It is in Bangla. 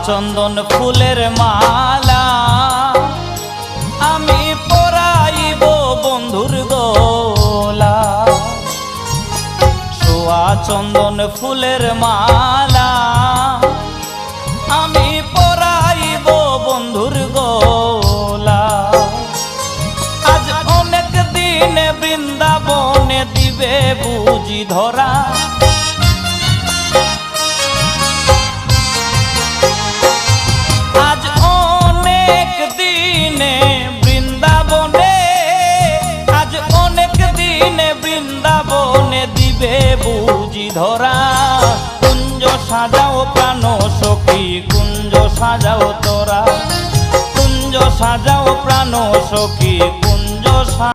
চন্দন ফুলের মালা আমি পরাইব বন্ধুর গলা। ছোয়া চন্দন ফুলের মালা আমি পরাইব বন্ধুর গলা। আজ অনেক দিনে বৃন্দাবনে দিবে বুঝি ধরা। আজ অনেক দিনে বৃন্দাবনে, আজ অনেক দিনে বৃন্দাবনে দিবে বুঝি ধরা। কুঞ্জ সাজাও প্রাণ সখী কুঞ্জ সাজাও তোরা, কুঞ্জ সাজাও প্রাণ সখী কুঞ্জ।